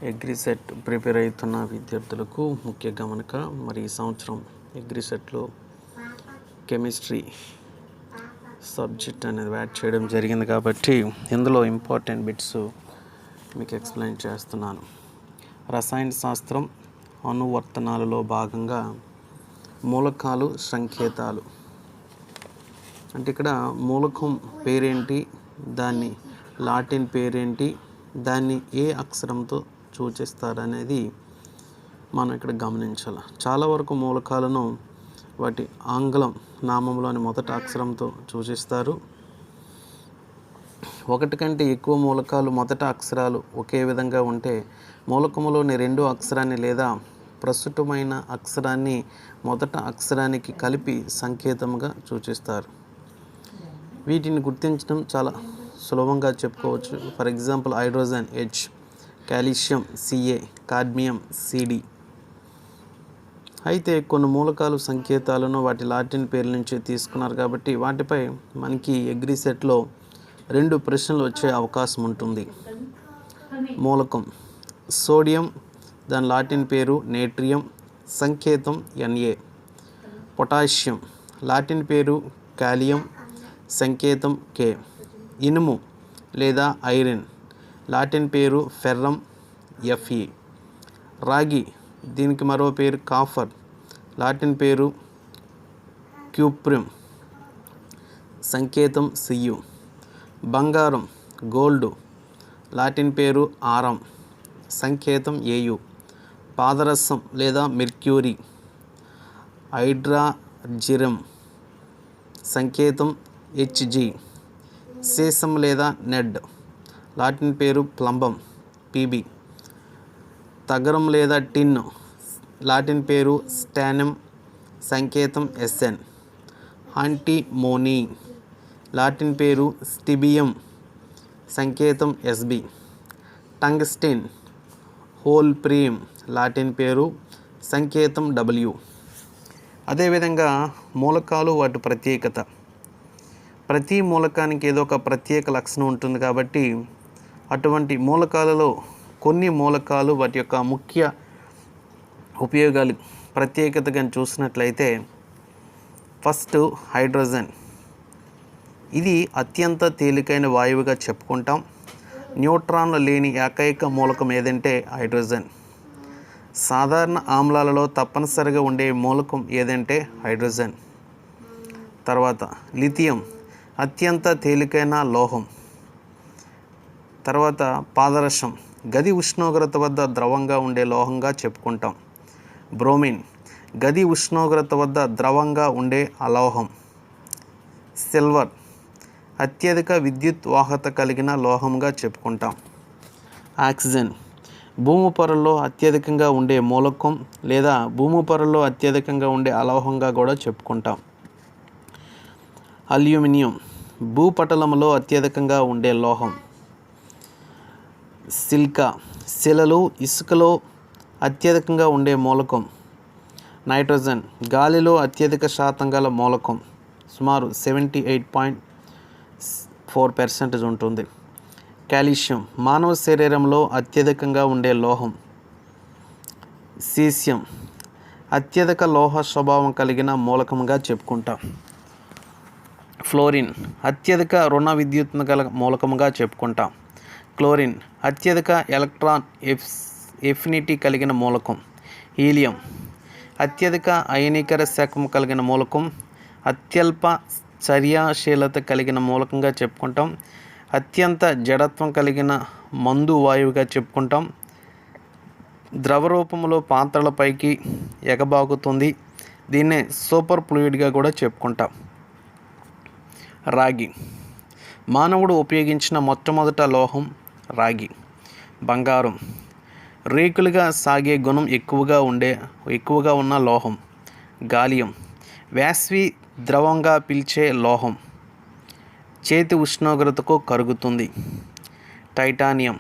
AGRICET prepare అవుతున్న విద్యార్థులకు ముఖ్య గమనిక. మరి ఈ సంవత్సరం అగ్రిసెట్లో కెమిస్ట్రీ సబ్జెక్ట్ అనేది యాడ్ చేయడం జరిగింది కాబట్టి ఇందులో ఇంపార్టెంట్ బిట్స్ మీకు ఎక్స్ప్లెయిన్ చేస్తున్నాను. రసాయన శాస్త్రం అనువర్తనాలలో భాగంగా మూలకాలు సంకేతాలు అంటే ఇక్కడ మూలకం పేరేంటి, దాన్ని లాటిన్ పేరేంటి, దాన్ని ఏ అక్షరంతో సూచిస్తారనేది మనం ఇక్కడ గమనించాలి. చాలా వరకు మూలకాలను వాటి ఆంగ్లం నామంలోని మొదటి అక్షరంతో సూచిస్తారు. ఒకటి కంటే ఎక్కువ మూలకాలు మొదటి అక్షరాలు ఒకే విధంగా ఉంటే మూలకములోని రెండో అక్షరాన్ని లేదా ప్రస్తుతమైన అక్షరాన్ని మొదట అక్షరానికి కలిపి సంకేతంగా సూచిస్తారు. వీటిని గుర్తించడం చాలా సులభంగా చెప్పుకోవచ్చు. For example hydrogen H, calcium Ca, cadmium Cd. అయితే కొన్ని మూలకాలు సంకేతాలను వాటి లాటిన్ పేర్ల నుంచి తీసుకున్నారు కాబట్టి వాటిపై మనకి అగ్రిసెట్లో 2 ప్రశ్నలు వచ్చే అవకాశం ఉంటుంది. మూలకం సోడియం, దాని లాటిన్ పేరు నేట్రియం, సంకేతం Na. పొటాషియం లాటిన్ పేరు కాలియం, సంకేతం K. ఇనుము లేదా ఐరన్ లాటిన్ పేరు ఫెర్రం, Fe. రాగి దీనికి మరో పేరు కాఫర్, లాటిన్ పేరు క్యూప్రియం, సంకేతం Cu. బంగారం గోల్డ్ లాటిన్ పేరు ఆరం, సంకేతం Au. పాదరసం లేదా మెర్క్యూరీ హైడ్రాజిరం, సంకేతం Hg. సీసం లేదా నెడ్ లాటిన్ పేరు ప్లంబం, Pb. తగరం లేదా టిన్ లాటిన్ పేరు స్టానం, సంకేతం Sn. యాంటిమోనీ లాటిన్ పేరు స్టిబియం, సంకేతం Sb. టంగ్స్టెన్ హోల్ప్రియం లాటిన్ పేరు, సంకేతం W. అదేవిధంగా మూలకాలు వాటి ప్రత్యేకత. ప్రతి మూలకానికి ఏదో ఒక ప్రత్యేక లక్షణం ఉంటుంది కాబట్టి అటువంటి మూలకాలలో కొన్ని మూలకాలు వాటి యొక్క ముఖ్య ఉపయోగాలు ప్రత్యేకతగా చూసినట్లయితే ఫస్ట్ హైడ్రోజన్. ఇది అత్యంత తేలికైన వాయువుగా చెప్పుకుంటాం. న్యూట్రాన్లు లేని ఏకైక మూలకం ఏదంటే హైడ్రోజన్. సాధారణ ఆమ్లాలలో తప్పనిసరిగా ఉండే మూలకం ఏదంటే హైడ్రోజన్. తర్వాత లిథియం అత్యంత తేలికైన లోహం. తర్వాత పాదరసం గది ఉష్ణోగ్రత వద్ద ద్రవంగా ఉండే లోహంగా చెప్పుకుంటాం. బ్రోమిన్ గది ఉష్ణోగ్రత వద్ద ద్రవంగా ఉండే అలోహం. సిల్వర్ అత్యధిక విద్యుత్ వాహకత కలిగిన లోహంగా చెప్పుకుంటాం. ఆక్సిజన్ భూమి పొరల్లో అత్యధికంగా ఉండే మూలకం లేదా భూమి పొరల్లో అత్యధికంగా ఉండే అలోహంగా కూడా చెప్పుకుంటాం. అల్యూమినియం భూపటలంలో అత్యధికంగా ఉండే లోహం. సిలికా శిలలు ఇసుకలో అత్యధికంగా ఉండే మూలకం. నైట్రోజన్ గాలిలో అత్యధిక శాతం గల మూలకం, సుమారు 78.4% ఉంటుంది. కాల్షియం మానవ శరీరంలో అత్యధికంగా ఉండే లోహం. సీసియం అత్యధిక లోహ స్వభావం కలిగిన మూలకంగా చెప్పుకుంటాం. ఫ్లోరిన్ అత్యధిక రుణ విద్యుత్తును గల మూలకంగా చెప్పుకుంటాం. క్లోరిన్ అత్యధిక ఎలక్ట్రాన్ ఎఫినిటీ కలిగిన మూలకం. హీలియం అత్యధిక అయనీకర శాఖం కలిగిన మూలకం, అత్యల్ప చర్యాశీలత కలిగిన మూలకంగా చెప్పుకుంటాం. అత్యంత జడత్వం కలిగిన మందు వాయువుగా చెప్పుకుంటాం. ద్రవ రూపంలో పాత్రలపైకి ఎగబాకుతుంది. దీన్నే సూపర్ ఫ్లూయిడ్గా కూడా చెప్పుకుంటాం. రాగి మానవుడు ఉపయోగించిన మొట్టమొదట లోహం రాగి. బంగారం రేకులుగా సాగే గుణం ఎక్కువగా ఉన్న లోహం. గాలియం వేసవి ద్రవంగా పిలిచే లోహం, చేతి ఉష్ణోగ్రతకు కరుగుతుంది. టైటానియం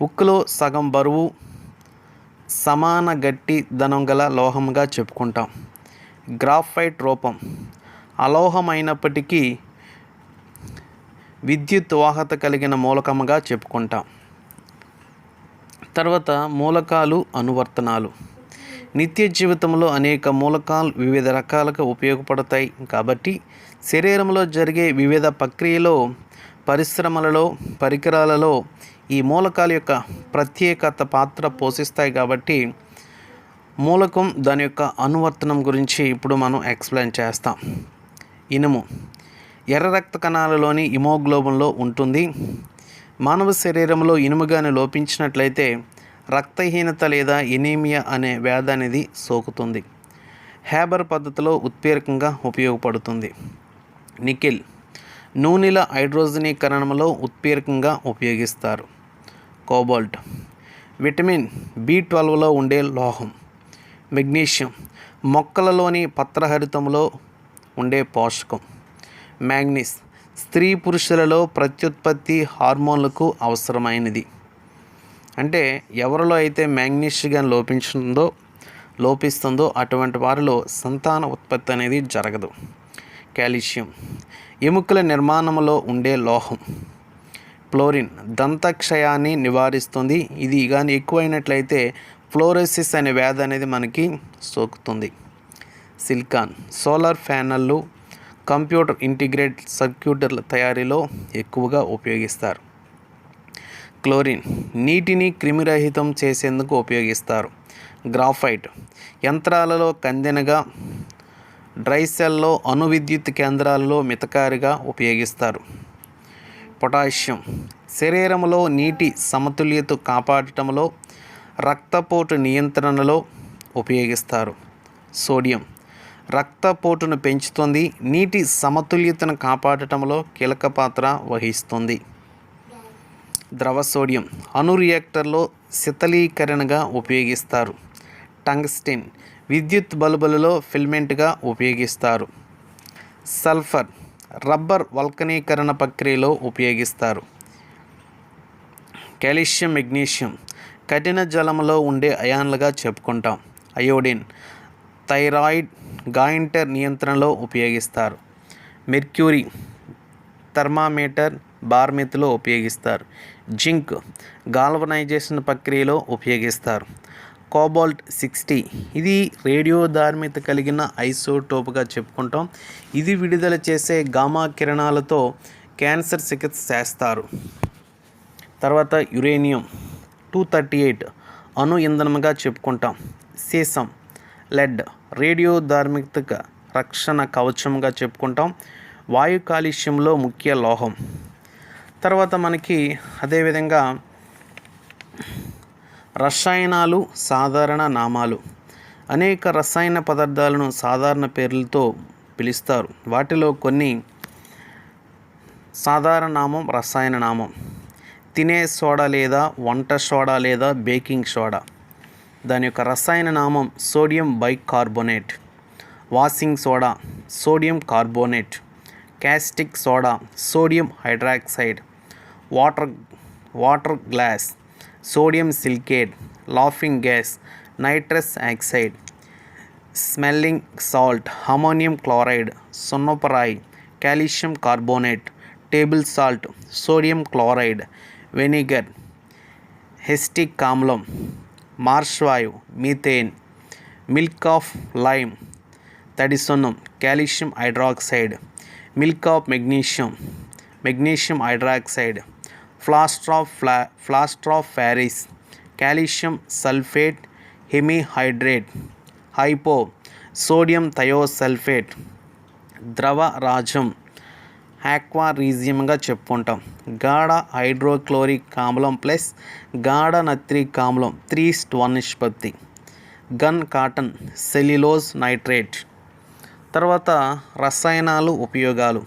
ఉక్కులో సగం బరువు, సమాన గట్టి ధనం గల లోహంగా చెప్పుకుంటాం. గ్రాఫైట్ రూపం అలోహమైనప్పటికీ విద్యుత్ వాహకత కలిగిన మూలకముగా చెప్పుకుంటాం. తర్వాత మూలకాలు అనువర్తనాలు. నిత్య జీవితంలో అనేక మూలకాలు వివిధ రకాలుగా ఉపయోగపడతాయి కాబట్టి శరీరంలో జరిగే వివిధ ప్రక్రియలో, పరిశ్రమలలో, పరికరాలలో ఈ మూలకాల యొక్క ప్రత్యేకత పాత్ర పోషిస్తాయి కాబట్టి మూలకం దాని యొక్క అనువర్తనం గురించి ఇప్పుడు మనం ఎక్స్ప్లెయిన్ చేస్తాం. ఇనుము ఎర్ర రక్త కణాలలోని హిమోగ్లోబిన్లో ఉంటుంది. మానవ శరీరంలో ఇనుము కానీ లోపించినట్లయితే రక్తహీనత లేదా ఎనీమియా అనే వ్యాధి అనేది సోకుతుంది. హేబర్ పద్ధతిలో ఉత్ప్రేరకంగా ఉపయోగపడుతుంది. నికెల్ నూనెల హైడ్రోజనీకరణలో ఉత్ప్రేరకంగా ఉపయోగిస్తారు. కోబాల్ట్ విటమిన్ B12లో ఉండే లోహం. మెగ్నీషియం మొక్కలలోని పత్రహరితంలో ఉండే పోషకం. మ్యాంగనీస్ స్త్రీ పురుషులలో ప్రత్యుత్పత్తి హార్మోన్లకు అవసరమైనది. అంటే ఎవరిలో అయితే మ్యాంగనీషియం లోపిస్తుందో అటువంటి వారిలో సంతాన ఉత్పత్తి అనేది జరగదు. కాల్షియం ఎముకల నిర్మాణంలో ఉండే లోహం. ఫ్లోరిన్ దంతక్షయాన్ని నివారిస్తుంది. ఇది కానీ ఎక్కువైనట్లయితే ఫ్లోరోసిస్ అనే వ్యాధి అనేది మనకి సోకుతుంది. సిలికాన్ సోలార్ ప్యానెళ్ళు, కంప్యూటర్ ఇంటిగ్రేటెడ్ సర్క్యూటర్ల తయారీలో ఎక్కువగా ఉపయోగిస్తారు. క్లోరిన్ నీటిని క్రిమిరహితం చేసేందుకు ఉపయోగిస్తారు. గ్రాఫైట్ యంత్రాలలో కందెనగా, డ్రై సెల్లో, అణు విద్యుత్ కేంద్రాలలో మితకారిగా ఉపయోగిస్తారు. పొటాషియం శరీరంలో నీటి సమతుల్యత కాపాడటంలో, రక్తపోటు నియంత్రణలో ఉపయోగిస్తారు. సోడియం రక్తపోటును పెంచుతుంది, నీటి సమతుల్యతను కాపాడటంలో కీలక పాత్ర వహిస్తుంది. ద్రవ సోడియం అణు రియాక్టర్లో శీతలీకరణగా ఉపయోగిస్తారు. టంగ్స్టన్ విద్యుత్ బల్బులలో ఫిలమెంట్గా ఉపయోగిస్తారు. సల్ఫర్ రబ్బర్ వల్కనీకరణ ప్రక్రియలో ఉపయోగిస్తారు. కాల్షియం మెగ్నీషియం కఠిన జలంలో ఉండే అయాన్లుగా చెప్పుకుంటాం. అయోడిన్ థైరాయిడ్ గాయింటర్ నియంత్రణలో ఉపయోగిస్తారు. మెర్క్యూరీ థర్మామీటర్ బార్మెత్లో ఉపయోగిస్తారు. జింక్ గాల్వనైజేషన్ ప్రక్రియలో ఉపయోగిస్తారు. కోబాల్ట్ 60 ఇది రేడియోధార్మిత కలిగిన ఐసోటోప్గా చెప్పుకుంటాం. ఇది విడుదల చేసే గామా కిరణాలతో క్యాన్సర్ చికిత్స చేస్తారు. తర్వాత యురేనియం 238 అణు ఇంధనంగా చెప్పుకుంటాం. సీసం లెడ్ రేడియోధార్మిక రక్షణ కవచంగా చెప్పుకుంటాం. వాయు కాలుష్యంలో ముఖ్య లోహం. తర్వాత మనకి అదేవిధంగా రసాయనాలు సాధారణ నామాలు. అనేక రసాయన పదార్థాలను సాధారణ పేర్లతో పిలుస్తారు. వాటిలో కొన్ని సాధారణ నామం, రసాయన నామం. తినే సోడా లేదా వంట సోడా లేదా బేకింగ్ సోడా, దాని యొక్క రసాయన నామం sodium bicarbonate. Washing soda sodium carbonate. Caustic soda sodium hydroxide. Water glass sodium silicate. Laughing gas nitrous oxide. Smelling salt ammonium chloride. సున్నపరాయి calcium carbonate. Table salt sodium chloride. Vinegar acetic ఆమ్లం. Marsh వాయువు methane. Milk of lime తడి సున్నం calcium hydroxide. Milk of magnesium hydroxide. Plaster of Paris calcium sulphate hemihydrate. Hypo sodium thiosulphate. ద్రవ రాజం ఆక్వారీజియంగా చెప్పుకుంటాం. గాఢ hydrochloric ఆమ్లం ప్లస్ గాఢ నత్రిక్ ఆమ్లం 3:1 నిష్పత్తి. Gun cotton cellulose nitrate. తర్వాత రసాయనాలు ఉపయోగాలు.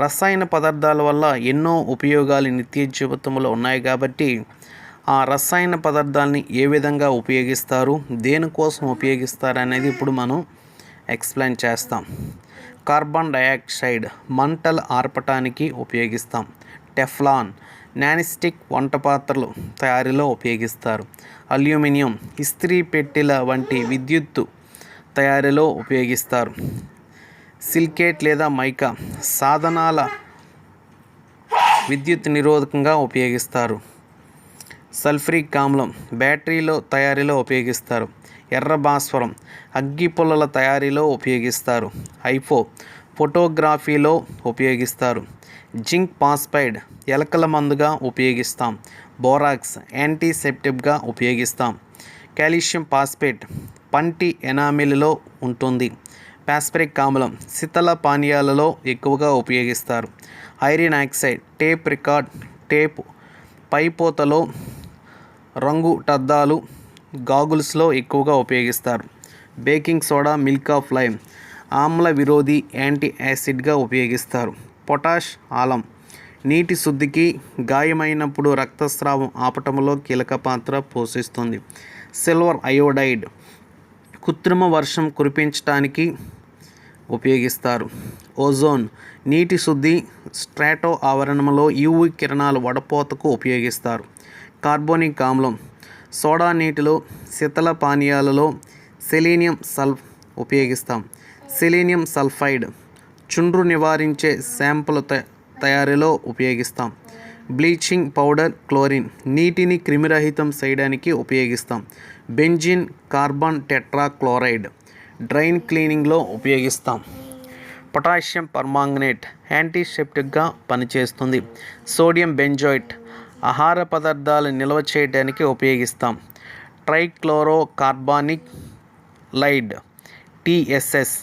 రసాయన పదార్థాల వల్ల ఎన్నో ఉపయోగాలు నిత్య జీవితంలో ఉన్నాయి కాబట్టి ఆ రసాయన పదార్థాలని ఏ విధంగా ఉపయోగిస్తారు, దేనికోసం ఉపయోగిస్తారు అనేది ఇప్పుడు మనం ఎక్స్ప్లెయిన్ చేస్తాం. కార్బన్ డయాక్సైడ్ మంటలు ఆర్పటానికి ఉపయోగిస్తాం. టెఫ్లాన్ నాన్ స్టిక్ వంట పాత్రలు తయారీలో ఉపయోగిస్తారు. అల్యూమినియం ఇస్త్రీ పెట్టెల వంటి విద్యుత్తు తయారీలో ఉపయోగిస్తారు. సిలికేట్ లేదా మైకా సాధనాల విద్యుత్ నిరోధకంగా ఉపయోగిస్తారు. సల్ఫ్యూరిక్ ఆమ్లం బ్యాటరీలో తయారీలో ఉపయోగిస్తారు. ఎర్ర భాస్వరం అగ్గి పుల్లల తయారీలో ఉపయోగిస్తారు. హైపో ఫోటోగ్రఫీలో ఉపయోగిస్తారు. జింక్ ఫాస్ఫైడ్ ఎలకల మందుగా ఉపయోగిస్తాం. బోరాక్స్ యాంటీసెప్టిక్గా ఉపయోగిస్తాం. కాల్షియం ఫాస్ఫేట్ పంటి ఎనామిల్లో ఉంటుంది. పాస్పరిక్ ఆమ్లం శీతల పానీయాలలో ఎక్కువగా ఉపయోగిస్తారు. Iron oxide tape record tape పైపోతలో రంగుటద్దాలు గాగుల్స్లో ఎక్కువగా ఉపయోగిస్తారు. Baking soda milk of lime ఆమ్ల విరోధి యాంటీ యాసిడ్గా ఉపయోగిస్తారు. పొటాష్ ఆలం నీటి శుద్ధికి గాయమైనప్పుడు రక్తస్రావం ఆపటంలో కీలక పాత్ర పోషిస్తుంది. సిల్వర్ అయోడైడ్ కృత్రిమ వర్షం కురిపించడానికి ఉపయోగిస్తారు. ఓజోన్ నీటి శుద్ధి స్ట్రాటో ఆవరణంలో యూవీ కిరణాల వడపోతకు ఉపయోగిస్తారు. కార్బోనిక్ ఆమ్లం సోడా నీటిలో శీతల పానీయాలలో సెలీనియం ఉపయోగిస్తాం. సెలీనియం సల్ఫైడ్ చుండ్రు నివారించే శాంపుల్ తయారీలో ఉపయోగిస్తాం. బ్లీచింగ్ పౌడర్ క్లోరిన్ నీటిని క్రిమిరహితం చేయడానికి ఉపయోగిస్తాం. బెంజిన్ కార్బన్ టెట్రాక్లోరైడ్ డ్రైన్ క్లీనింగ్లో ఉపయోగిస్తాం. పొటాషియం పర్మాంగనేట్ యాంటీసెప్టిక్గా పనిచేస్తుంది. సోడియం బెంజోయిట్ ఆహార పదార్థాలు నిల్వ చేయడానికి ఉపయోగిస్తాం. ట్రైక్లోరోకార్బానిక్ లైడ్ టీఎస్ఎస్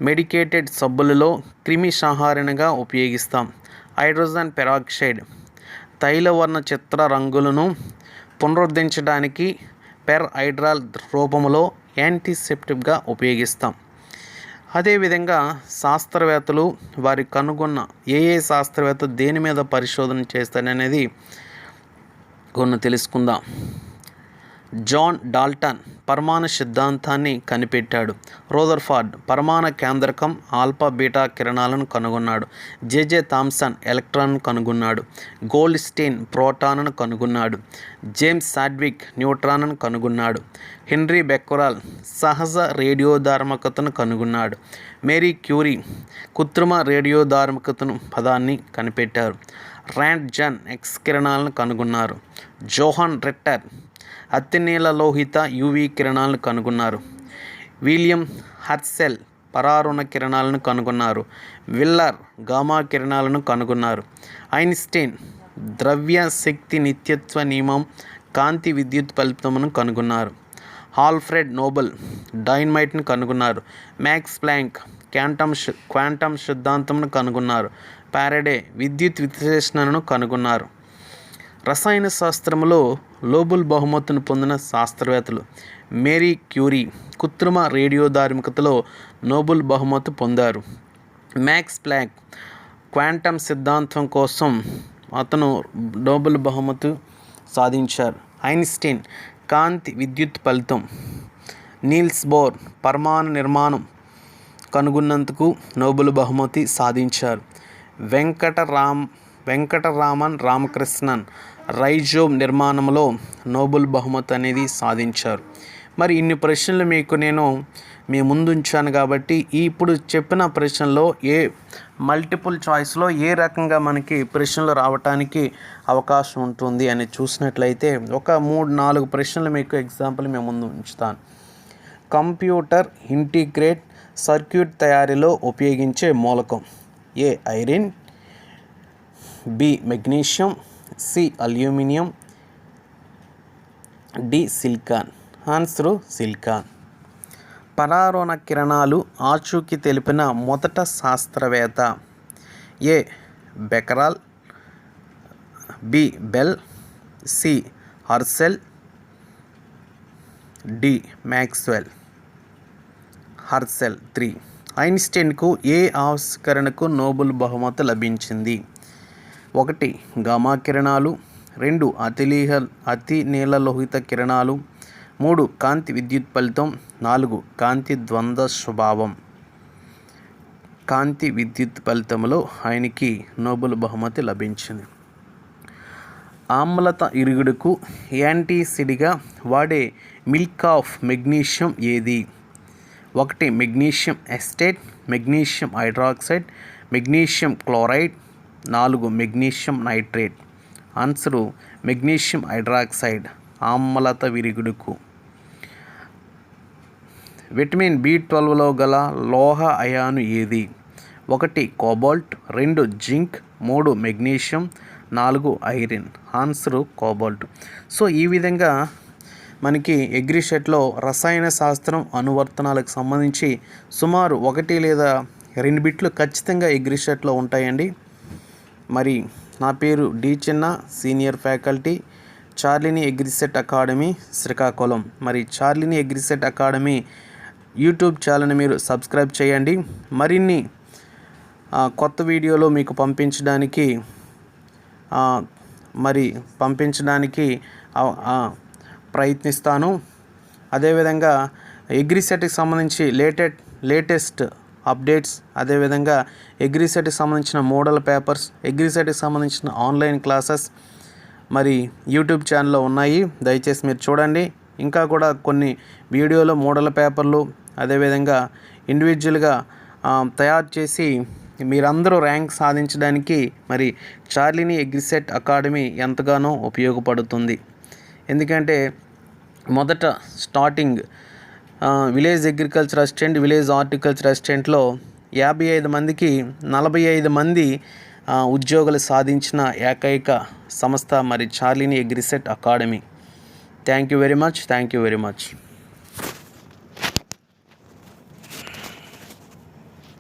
మెడికేటెడ్ సబ్బులలో క్రిమి సంహారణగా ఉపయోగిస్తాం. హైడ్రోజన్ పెరాక్సైడ్ తైలవర్ణ చిత్ర రంగులను పునరుద్ధరించడానికి పెర్హైడ్రాల్ రూపంలో యాంటీసెప్టిక్గా ఉపయోగిస్తాం. అదేవిధంగా శాస్త్రవేత్తలు వారి కనుగొన్న ఏ శాస్త్రవేత్త దేని మీద పరిశోధన చేస్తారనేది కొన్ని తెలుసుకుందాం. జాన్ డాల్టన్ పరమాణు సిద్ధాంతాన్ని కనిపెట్టాడు. రూదర్ఫర్డ్ పరమాణు కేంద్రకం ఆల్ఫా బీటా కిరణాలను కనుగొన్నాడు. జెజె థామ్సన్ ఎలక్ట్రాన్ను కనుగొన్నాడు. గోల్డ్ స్టీన్ ప్రోటాన్ను కనుగొన్నాడు. జేమ్స్ సాడ్విక్ న్యూట్రాన్ను కనుగొన్నాడు. హెన్రీ బెక్వెరెల్ సహజ రేడియోధార్మికతను కనుగొన్నాడు. మేరీ క్యూరీ కృత్రిమ రేడియోధార్మికతను పదాన్ని కనిపెట్టారు. ర్యాండ్ జన్ ఎక్స్ కిరణాలను కనుగొన్నారు. జోహాన్ రిట్టర్ అతినీలలోహిత యూవీ కిరణాలను కనుగొన్నారు. విలియం హర్సెల్ పరారుణ కిరణాలను కనుగొన్నారు. విల్లర్ గామా కిరణాలను కనుగొన్నారు. ఐన్స్టీన్ ద్రవ్య శక్తి నిత్యత్వ నియమం కాంతి విద్యుత్ ఫలితమును కనుగొన్నారు. ఆల్ఫ్రెడ్ నోబెల్ డైనమైట్ను కనుగొన్నారు. మ్యాక్స్ ప్లాంక్ క్వాంటం సిద్ధాంతమును కనుగొన్నారు. ఫారడే విద్యుత్ విశ్లేషణను కనుగొన్నారు. రసాయన శాస్త్రంలో నోబెల్ బహుమతిని పొందిన శాస్త్రవేత్తలు మేరీ క్యూరీ కృత్రిమ రేడియోధార్మికతలో నోబెల్ బహుమతి పొందారు. మ్యాక్స్ ప్లాంక్ క్వాంటం సిద్ధాంతం కోసం అతను నోబెల్ బహుమతి సాధించారు. ఐన్స్టీన్ కాంతి విద్యుత్ ఫలితం. నీల్స్ బోర్ పరమాణు నిర్మాణం కనుగొన్నందుకు నోబెల్ బహుమతి సాధించారు. వెంకటరామన్ రామకృష్ణన్ రైజోమ్ నిర్మాణంలో నోబెల్ బహుమతి అనేది సాధించారు. మరి ఇన్ని ప్రశ్నలు మీకు నేను మీ ముందు ఉంచాను కాబట్టి ఇప్పుడు చెప్పిన ప్రశ్నలో మల్టిపుల్ చాయిస్లో ఏ రకంగా మనకి ప్రశ్నలు రావడానికి అవకాశం ఉంటుంది అని చూసినట్లయితే ఒక 3-4 ప్రశ్నలు మీకు ఎగ్జాంపుల్ మీ ముందు ఉంచుతాను. కంప్యూటర్ ఇంటిగ్రేట్ సర్క్యూట్ తయారీలో ఉపయోగించే మూలకం A iron, B magnesium, C aluminium, D silicon. Answer silicon. పరారుణ కిరణాలు ఆచూకీ తెలిపిన మొదట శాస్త్రవేత్త A Becquerel, B Bell, C Herschel, D Maxwell. Herschel. 3. ఐన్స్టీన్కు ఏ ఆవిష్కరణకు నోబెల్ బహుమతి లభించింది? 1 గామా కిరణాలు, 2 అతి నీలలోహిత కిరణాలు, 3 కాంతి విద్యుత్ ఫలితం, 4 కాంతి ద్వంద్వ స్వభావం. కాంతి విద్యుత్ ఫలితంలో ఆయనకి నోబెల్ బహుమతి లభించింది. ఆమ్లత ఇరుగుడుకు యాంటీసిడ్గా వాడే మిల్క్ ఆఫ్ మెగ్నీషియం ఏది? 1 magnesium acetate, magnesium hydroxide, magnesium chloride, 4 magnesium nitrate. Answer magnesium hydroxide ఆమ్లత విరుగుడుకు. విటమిన్ B12లో గల లోహ అయాను ఏది? 1 cobalt, 2 zinc, 3 magnesium, 4 iron. Answer cobalt. So ఈ విధంగా మనకి అగ్రి సెట్లో రసాయన శాస్త్రం అనువర్తనాలకు సంబంధించి సుమారు 1 లేదా 2 బిట్లు ఖచ్చితంగా అగ్రి సెట్లో ఉంటాయండి. మరి నా పేరు డి చిన్న, సీనియర్ ఫ్యాకల్టీ, చార్లీని అగ్రిసెట్ అకాడమీ, శ్రీకాకుళం. మరి చార్లీని అగ్రిసెట్ అకాడమీ యూట్యూబ్ ఛానల్ని మీరు సబ్స్క్రైబ్ చేయండి. మరిన్ని కొత్త వీడియోలు మీకు పంపించడానికి ప్రయత్నిస్తాను. అదేవిధంగా అగ్రిసెట్కి సంబంధించి లేటెస్ట్ అప్డేట్స్, అదేవిధంగా అగ్రిసెట్కి సంబంధించిన మోడల్ పేపర్స్, అగ్రిసెట్కి సంబంధించిన ఆన్లైన్ క్లాసెస్ మరి యూట్యూబ్ ఛానల్లో ఉన్నాయి. దయచేసి మీరు చూడండి. ఇంకా కూడా కొన్ని వీడియోలు, మోడల్ పేపర్లు, అదేవిధంగా ఇండివిజువల్గా తయారు చేసి మీరందరూ ర్యాంక్ సాధించడానికి మరి చార్లీని అగ్రిసెట్ అకాడమీ ఎంతగానో ఉపయోగపడుతుంది. ఎందుకంటే మొదట starting village agriculture assistant, village horticulture అసిస్టెంట్లో 55 మందికి 45 మంది ఉద్యోగులు సాధించిన ఏకైక సంస్థ మరి చార్లీని AgriCET Academy. Thank you very much.